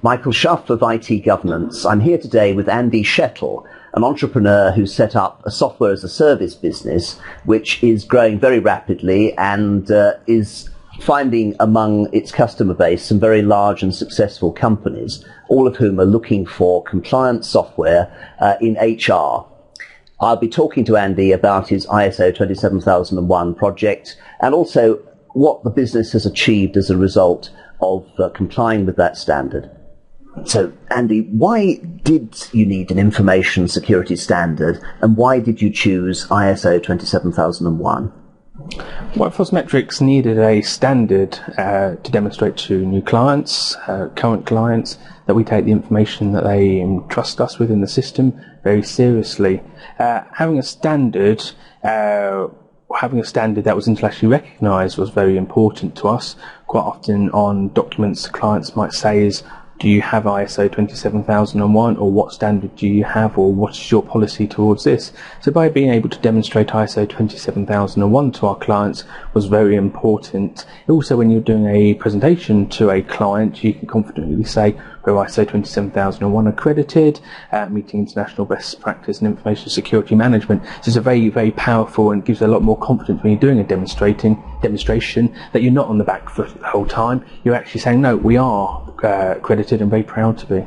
Michael Schuff of IT Governance. I'm here today with Andy Shettle, an entrepreneur who set up a software as a service business which is growing very rapidly and is finding among its customer base some very large and successful companies, all of whom are looking for compliance software in HR. I'll be talking to Andy about his ISO 27001 project and also what the business has achieved as a result of complying with that standard. So, Andy, why did you need an information security standard and why did you choose ISO 27001? Workforce Metrics needed a standard to demonstrate to new clients, current clients, that we take the information that they entrust us with in the system very seriously. Having a standard that was intellectually recognised was very important to us. Quite often on documents, clients might say is, do you have ISO 27001, or what standard do you have, or what is your policy towards this? So by being able to demonstrate ISO 27001 to our clients was very important. Also, when you're doing a presentation to a client, you can confidently say we're ISO 27001 accredited, meeting international best practice in information security management. So it's a very, very powerful and gives a lot more confidence when you're doing a demonstration that you're not on the back foot the whole time. You're actually saying, no, we are accredited and very proud to be.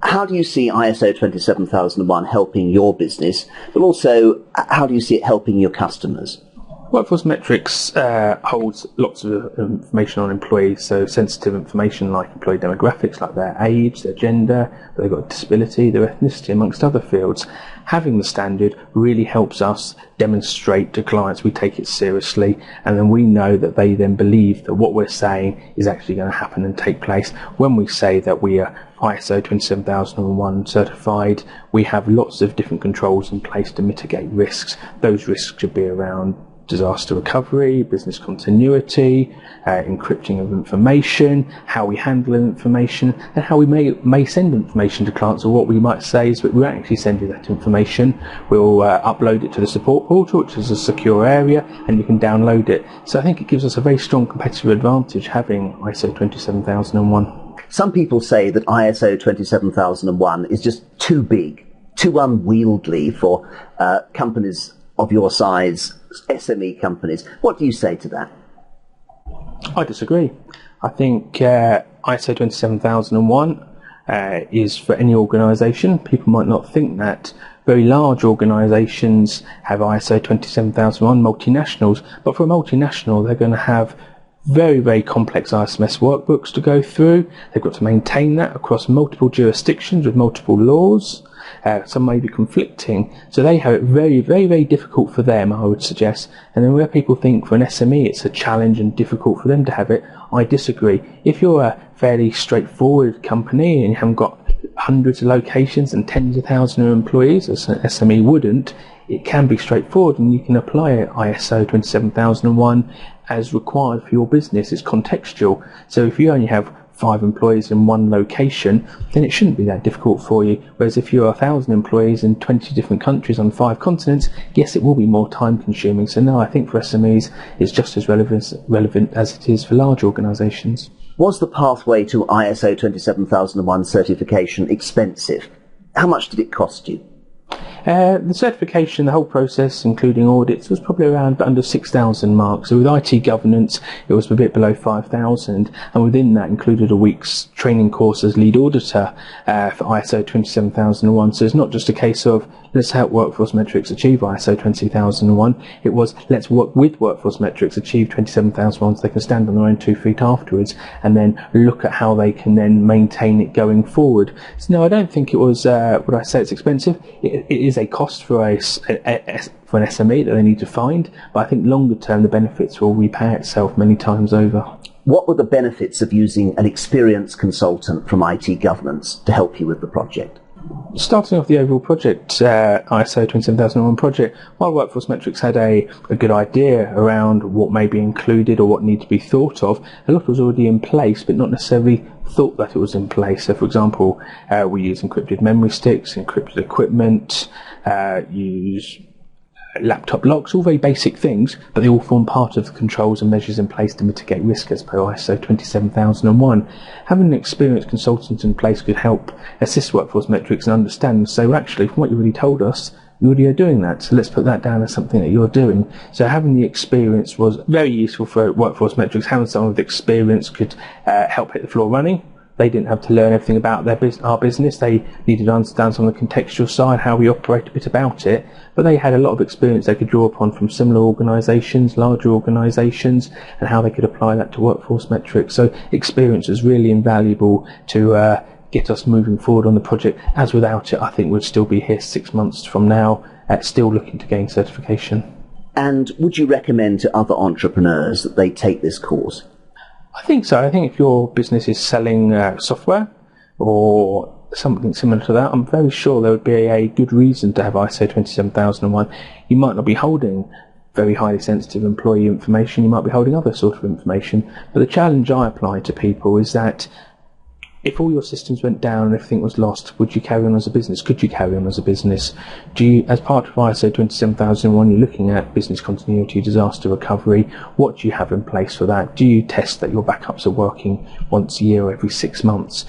How do you see ISO 27001 helping your business, but also how do you see it helping your customers? Workforce Metrics holds lots of information on employees, so sensitive information like employee demographics, like their age, their gender, whether they've got a disability, their ethnicity, amongst other fields. Having the standard really helps us demonstrate to clients we take it seriously, and then we know that they then believe that what we're saying is actually going to happen and take place. When we say that we are ISO 27001 certified, we have lots of different controls in place to mitigate risks. Those risks should be around disaster recovery, business continuity, encrypting of information, how we handle information, and how we may send information to clients, or what we might say is that we won't actually send you that information. We'll upload it to the support portal, which is a secure area, and you can download it. So I think it gives us a very strong competitive advantage having ISO 27001. Some people say that ISO 27001 is just too big, too unwieldy for companies of your size, SME companies. What do you say to that? I disagree. I think ISO 27001 is for any organisation. People might not think that. Very large organisations have ISO 27001, multinationals, but for a multinational they're going to have very, very complex ISMS workbooks to go through. They've got to maintain that across multiple jurisdictions with multiple laws. Some may be conflicting, so they have it very, very, very difficult for them, I would suggest. And then where people think for an SME it's a challenge and difficult for them to have it, I disagree. If you're a fairly straightforward company and you haven't got hundreds of locations and tens of thousands of employees, as an SME wouldn't, it can be straightforward and you can apply ISO 27001 as required for your business. It's contextual. So if you only have 5 employees in one location, then it shouldn't be that difficult for you. Whereas if you are 1,000 employees in 20 different countries on 5 continents, yes, it will be more time consuming. So no, I think for SMEs it's just as relevant as it is for large organisations. Was the pathway to ISO 27001 certification expensive? How much did it cost you? The certification, the whole process, including audits, was probably around under 6,000 marks. So with IT governance, it was a bit below 5,000, and within that included a week's training course as lead auditor for ISO 27001. So it's not just a case of let's help Workforce Metrics achieve ISO 20001. It was let's work with Workforce Metrics, achieve 27001 so they can stand on their own 2 feet afterwards, and then look at how they can then maintain it going forward. So no, I don't think it was, would I say it's expensive? It is a cost for an SME that they need to find, but I think longer term the benefits will repay itself many times over. What were the benefits of using an experienced consultant from IT governance to help you with the project? Starting off the overall project, ISO 27001 project, while Workforce Metrics had a good idea around what may be included or what needed to be thought of, a lot was already in place, but not necessarily thought that it was in place. So, for example, we use encrypted memory sticks, encrypted equipment, use laptop locks, all very basic things, but they all form part of the controls and measures in place to mitigate risk as per ISO 27001. Having an experienced consultant in place could help assist Workforce Metrics and understand and say, well, actually, from what you already told us, you already are doing that, so let's put that down as something that you're doing. So having the experience was very useful for Workforce Metrics. Having someone with experience could help hit the floor running. They didn't have to learn everything about our business. They needed to understand some of the contextual side, how we operate, a bit about it. But they had a lot of experience they could draw upon from similar organisations, larger organisations, and how they could apply that to Workforce Metrics. So experience is really invaluable to get us moving forward on the project, as without it I think we'd still be here 6 months from now, still looking to gain certification. And would you recommend to other entrepreneurs that they take this course? I think so. I think if your business is selling software or something similar to that, I'm very sure there would be a good reason to have ISO 27001. You might not be holding very highly sensitive employee information, you might be holding other sort of information, but the challenge I apply to people is that if all your systems went down and everything was lost, would you carry on as a business? Could you carry on as a business? Do you, as part of ISO 27001, you're looking at business continuity, disaster recovery. What do you have in place for that? Do you test that your backups are working once a year or every 6 months?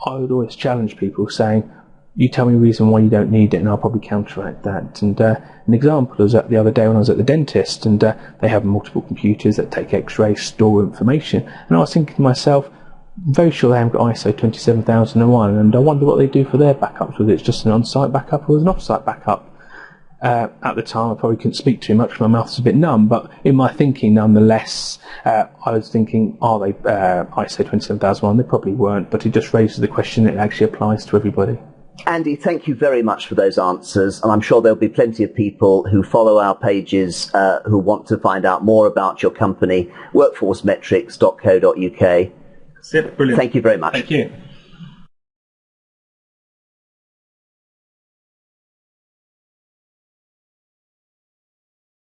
I would always challenge people saying, you tell me a reason why you don't need it and I'll probably counteract that. And an example was the other day when I was at the dentist, and they have multiple computers that take x-rays, store information. And I was thinking to myself, I'm very sure they haven't got ISO 27001, and I wonder what they do for their backups, whether it's just an on-site backup or an off-site backup. At the time, I probably couldn't speak too much, my mouth's a bit numb, but in my thinking, nonetheless, I was thinking, are they ISO 27001? They probably weren't, but it just raises the question that it actually applies to everybody. Andy, thank you very much for those answers, and I'm sure there'll be plenty of people who follow our pages who want to find out more about your company, workforcemetrics.co.uk. That's it. Brilliant. Thank you very much. Thank you.